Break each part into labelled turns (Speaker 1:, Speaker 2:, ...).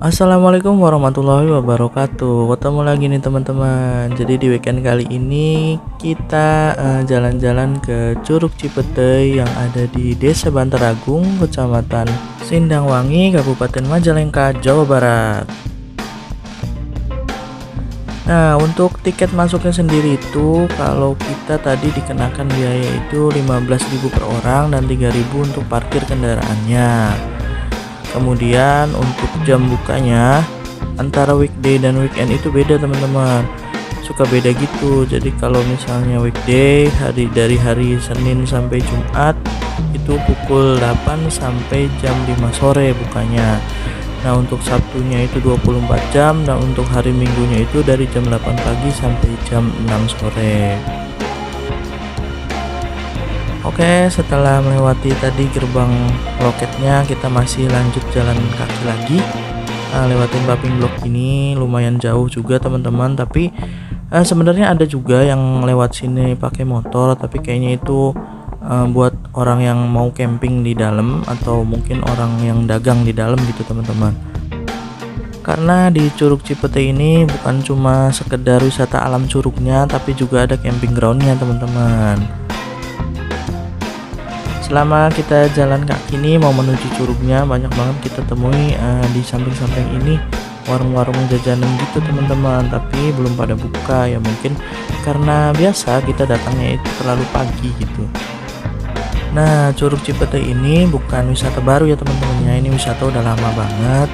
Speaker 1: Assalamualaikum warahmatullahi wabarakatuh. Ketemu lagi nih teman-teman. Jadi di weekend kali ini kita jalan-jalan ke Curug Cipetei yang ada di Desa Bantaragung, Kecamatan Sindangwangi, Kabupaten Majalengka, Jawa Barat. Nah, untuk tiket masuknya sendiri itu kalau kita tadi dikenakan biaya itu 15.000 per orang dan 3.000 untuk parkir kendaraannya. Kemudian untuk jam bukanya antara weekday dan weekend itu beda teman-teman. Suka beda gitu. Jadi kalau misalnya weekday dari hari Senin sampai Jumat itu pukul 8 sampai jam 5 sore bukanya. Nah, untuk Sabtunya itu 24 jam dan untuk hari Minggunya itu dari jam 8 pagi sampai jam 6 sore. Oke, setelah melewati tadi gerbang loketnya, kita masih lanjut jalan kaki lagi. Lewatin Paping Blok ini lumayan jauh juga teman-teman, tapi sebenarnya ada juga yang lewat sini pakai motor, tapi kayaknya itu buat orang yang mau camping di dalam atau mungkin orang yang dagang di dalam gitu teman-teman. Karena di Curug Cipetei ini bukan cuma sekedar wisata alam curugnya, tapi juga ada camping groundnya teman-teman. Selama kita jalan kaki ini mau menuju curugnya, banyak banget kita temui di samping-samping ini warung-warung jajanan gitu teman-teman, tapi belum pada buka ya, mungkin karena biasa kita datangnya itu terlalu pagi gitu. Nah, Curug Cipetei ini bukan wisata baru ya teman-teman ya, ini wisata udah lama banget.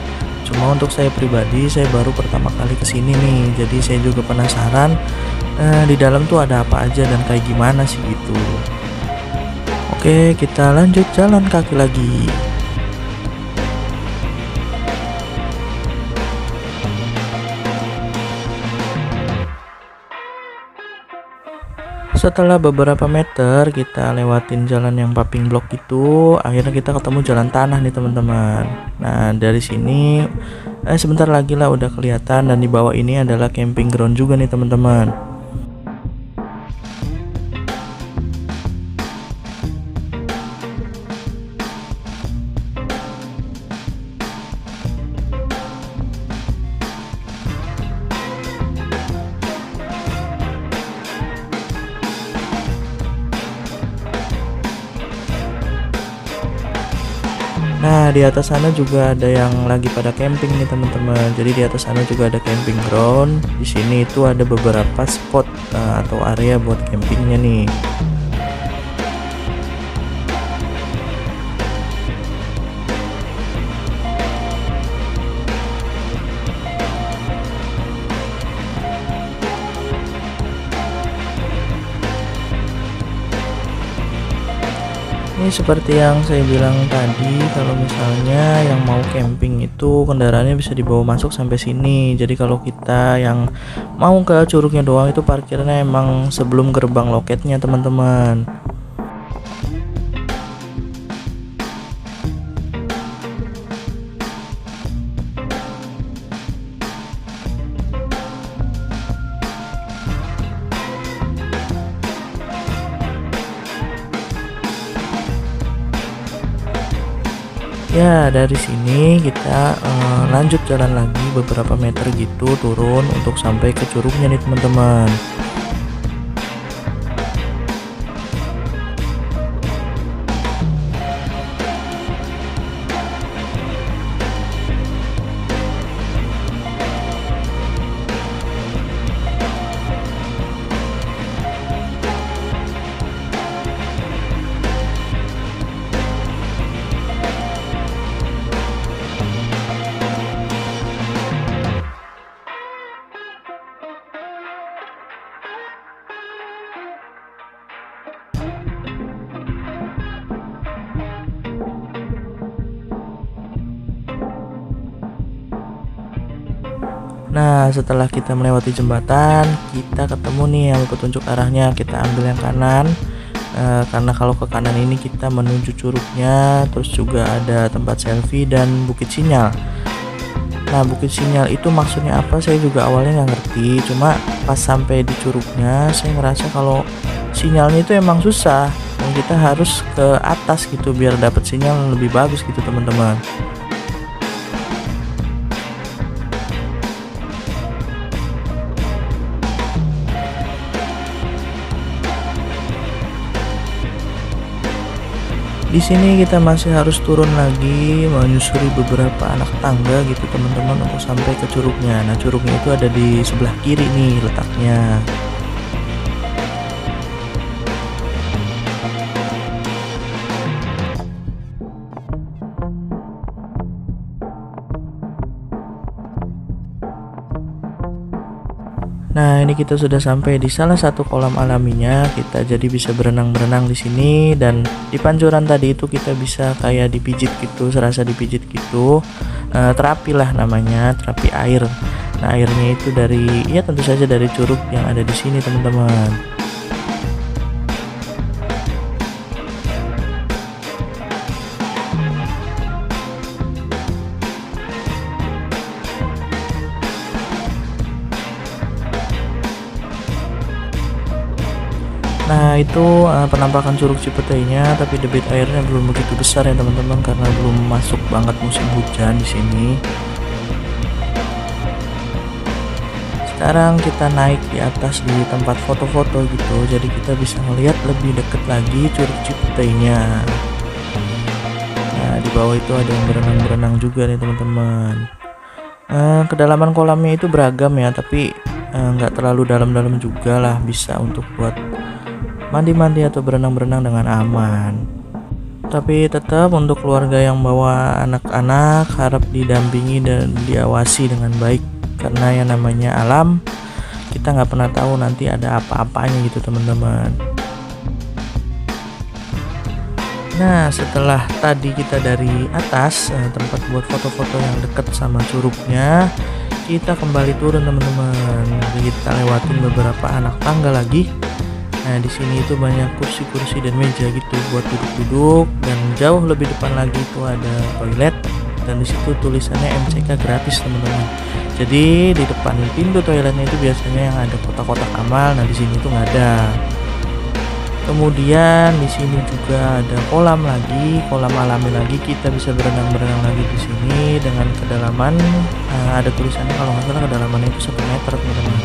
Speaker 1: Cuma untuk saya pribadi, saya baru pertama kali kesini nih, jadi saya juga penasaran di dalam tuh ada apa aja dan kayak gimana sih gitu. Oke, kita lanjut jalan kaki lagi. Setelah beberapa meter kita lewatin jalan yang Paping Blok itu, akhirnya kita ketemu jalan tanah nih teman-teman. Nah, dari sini sebentar lagi lah udah kelihatan, dan di bawah ini adalah camping ground juga nih teman-teman. Nah, di atas sana juga ada yang lagi pada camping nih teman-teman. Jadi di atas sana juga ada camping ground. Di sini itu ada beberapa spot atau area buat campingnya nih. Ini seperti yang saya bilang tadi, kalau misalnya yang mau camping itu kendaraannya bisa dibawa masuk sampai sini. Jadi kalau kita yang mau ke curugnya doang itu parkirnya emang sebelum gerbang loketnya teman-teman. Ya, dari sini kita lanjut jalan lagi beberapa meter gitu turun untuk sampai ke curugnya nih teman-teman. Nah, setelah kita melewati jembatan, kita ketemu nih yang petunjuk arahnya. Kita ambil yang kanan, karena kalau ke kanan ini kita menuju curugnya. Terus juga ada tempat selfie dan bukit sinyal. Nah, bukit sinyal itu maksudnya apa? Saya juga awalnya nggak ngerti. Cuma pas sampai di curugnya, saya ngerasa kalau sinyalnya itu emang susah, dan kita harus ke atas gitu biar dapat sinyal lebih bagus gitu teman-teman. Di sini kita masih harus turun lagi menyusuri beberapa anak tangga gitu teman-teman untuk sampai ke curugnya. Nah, curugnya itu ada di sebelah kiri nih letaknya. Nah, ini kita sudah sampai di salah satu kolam alaminya. Kita jadi bisa berenang-berenang di sini, dan di pancuran tadi itu kita bisa kayak dipijit gitu, serasa dipijit gitu. Terapi lah namanya, terapi air. Nah, airnya itu dari, ya tentu saja dari curug yang ada di sini, teman-teman. Nah, itu penampakan Curug Cipeteinya, tapi debit airnya belum begitu besar ya teman-teman, karena belum masuk banget musim hujan di sini. Sekarang kita naik di atas di tempat foto-foto gitu, jadi kita bisa melihat lebih deket lagi Curug Cipeteinya. Nah, di bawah itu ada yang berenang-berenang juga nih teman-teman. Kedalaman kolamnya itu beragam ya, tapi nggak terlalu dalam-dalam juga lah, bisa untuk buat mandi-mandi atau berenang-berenang dengan aman. Tapi tetap untuk keluarga yang bawa anak-anak harap didampingi dan diawasi dengan baik, karena yang namanya alam kita nggak pernah tahu nanti ada apa-apanya gitu teman-teman. Nah, setelah tadi kita dari atas tempat buat foto-foto yang dekat sama curugnya, kita kembali turun teman-teman. Kita lewatin beberapa anak tangga lagi. Nah, di sini itu banyak kursi-kursi dan meja gitu buat duduk-duduk, dan jauh lebih depan lagi itu ada toilet, dan di situ tulisannya MCK gratis teman-teman. Jadi di depan pintu toiletnya itu biasanya yang ada kotak-kotak amal. Nah, di sini tuh nggak ada. Kemudian di sini juga ada kolam lagi, kolam alami lagi. Kita bisa berenang-berenang lagi di sini dengan kedalaman ada tulisannya kalau nggak salah kedalamannya itu 1 meter teman-teman.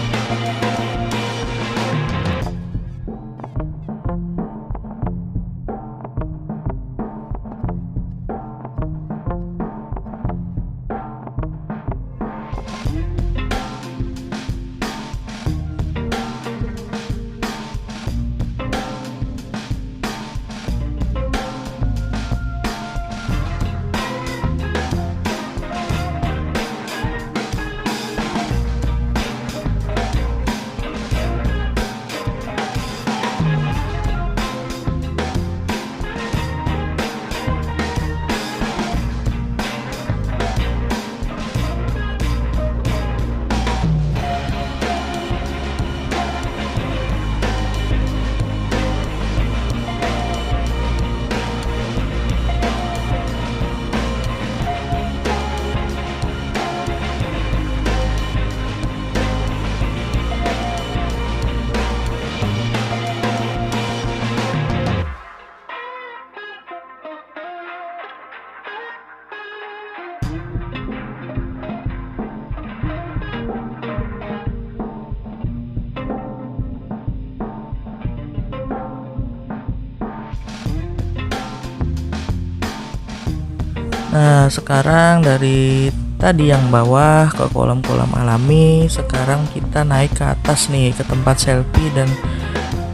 Speaker 1: Nah, sekarang dari tadi yang bawah ke kolam-kolam alami, sekarang kita naik ke atas nih ke tempat selfie, dan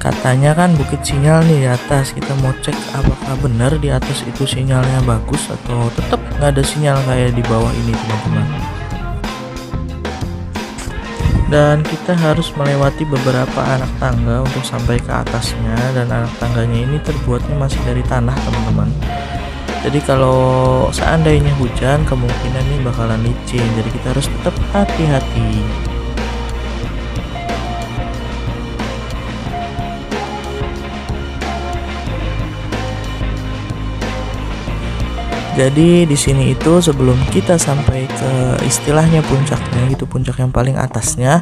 Speaker 1: katanya kan bukit sinyal nih di atas. Kita mau cek apakah benar di atas itu sinyalnya bagus atau tetap nggak ada sinyal kayak di bawah ini teman-teman. Dan kita harus melewati beberapa anak tangga untuk sampai ke atasnya, dan anak tangganya ini terbuatnya masih dari tanah teman-teman. Jadi kalau seandainya hujan kemungkinan ini bakalan licin, jadi kita harus tetap hati-hati. Jadi di sini itu sebelum kita sampai ke istilahnya puncaknya gitu, puncak yang paling atasnya,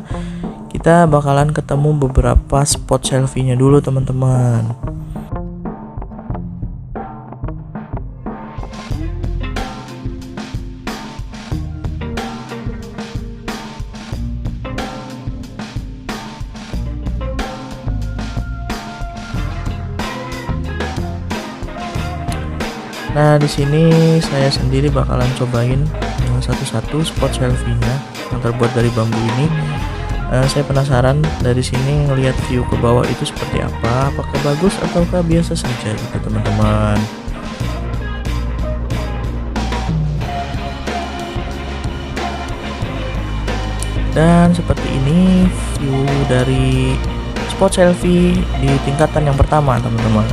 Speaker 1: kita bakalan ketemu beberapa spot selfie-nya dulu teman-teman. Nah, di sini saya sendiri bakalan cobain satu-satu spot selfie-nya yang terbuat dari bambu ini. Saya penasaran dari sini ngelihat view ke bawah itu seperti apa, apakah bagus ataukah biasa saja gitu teman-teman. Dan seperti ini view dari spot selfie di tingkatan yang pertama teman-teman.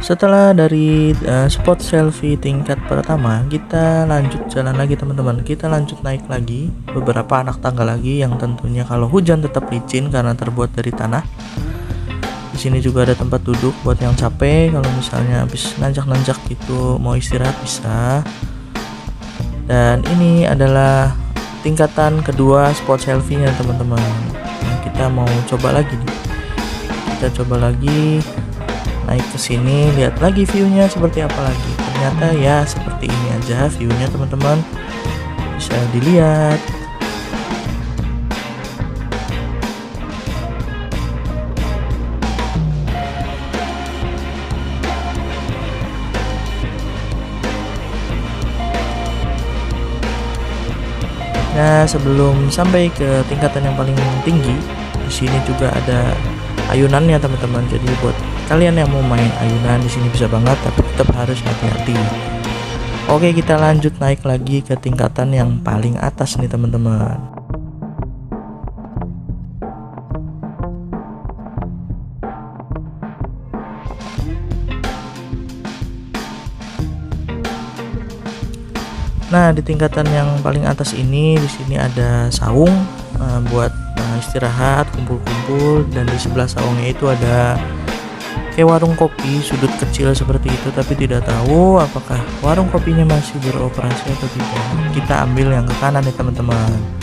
Speaker 1: Setelah dari spot selfie tingkat pertama, kita lanjut jalan lagi teman-teman. Kita lanjut naik lagi beberapa anak tangga lagi yang tentunya kalau hujan tetap licin karena terbuat dari tanah. Di sini juga ada tempat duduk buat yang capek, kalau misalnya habis nanjak-nanjak gitu mau istirahat bisa. Dan ini adalah tingkatan kedua spot selfie-nya teman-teman. Nah, kita mau coba lagi nih. Kita coba lagi naik ke sini, lihat lagi view-nya seperti apa lagi. Ternyata ya seperti ini aja view-nya teman-teman, bisa dilihat. Nah, sebelum sampai ke tingkatan yang paling tinggi, di sini juga ada ayunannya teman-teman. Jadi buat kalian yang mau main ayunan di sini bisa banget, tapi tetap harus hati-hati. Oke, kita lanjut naik lagi ke tingkatan yang paling atas nih teman-teman. Nah, di tingkatan yang paling atas ini, di sini ada saung buat istirahat, kumpul-kumpul, dan di sebelah saungnya itu ada kayak warung kopi sudut kecil seperti itu, tapi tidak tahu apakah warung kopinya masih beroperasi atau tidak. Kita ambil yang ke kanan nih teman-teman.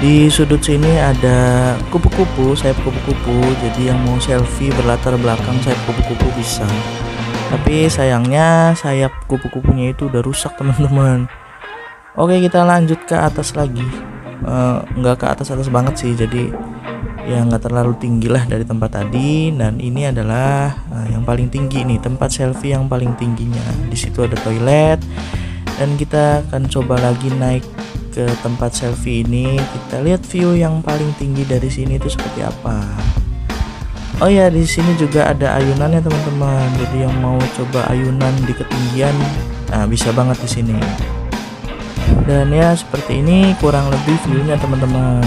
Speaker 1: Di sudut sini ada kupu-kupu, sayap kupu-kupu. Jadi yang mau selfie berlatar belakang sayap kupu-kupu bisa. Tapi sayangnya sayap kupu-kupunya itu udah rusak teman-teman. Oke, kita lanjut ke atas lagi. Nggak ke atas-atas banget sih, jadi ya nggak terlalu tinggi lah dari tempat tadi. Dan ini adalah yang paling tinggi nih, tempat selfie yang paling tingginya. Di situ ada toilet. Dan kita akan coba lagi naik ke tempat selfie ini. Kita lihat view yang paling tinggi dari sini itu seperti apa. Oh ya, di sini juga ada ayunannya teman-teman. Jadi yang mau coba ayunan di ketinggian, nah bisa banget di sini. Dan ya seperti ini kurang lebih view-nya teman-teman.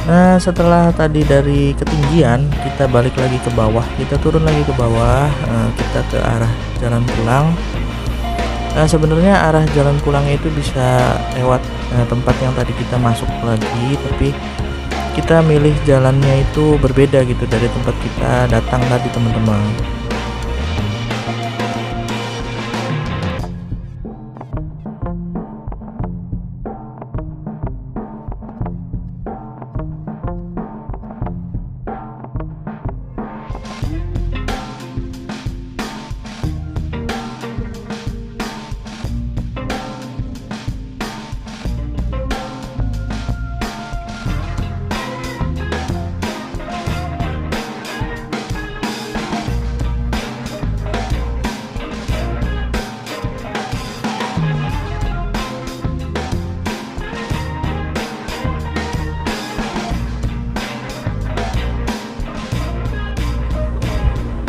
Speaker 1: Nah, setelah tadi dari ketinggian, kita balik lagi ke bawah, kita turun lagi ke bawah, kita ke arah jalan pulang. Nah, sebenarnya arah jalan pulangnya itu bisa lewat tempat yang tadi kita masuk lagi, tapi kita milih jalannya itu berbeda gitu dari tempat kita datang tadi teman-teman.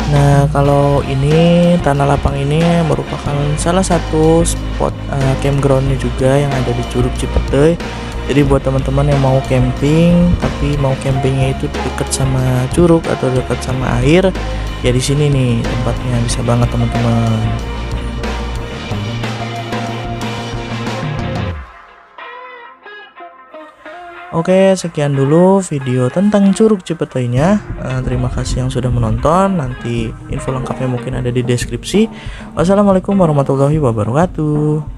Speaker 1: Nah, kalau ini tanah lapang ini merupakan salah satu spot campgroundnya juga yang ada di Curug Cipete. Jadi buat teman-teman yang mau camping tapi mau campingnya itu dekat sama curug atau dekat sama air, ya di sini nih tempatnya bisa banget teman-teman. Oke, sekian dulu video tentang Curug Cipeteinya. Terima kasih yang sudah menonton. Nanti info lengkapnya mungkin ada di deskripsi. Wassalamualaikum warahmatullahi wabarakatuh.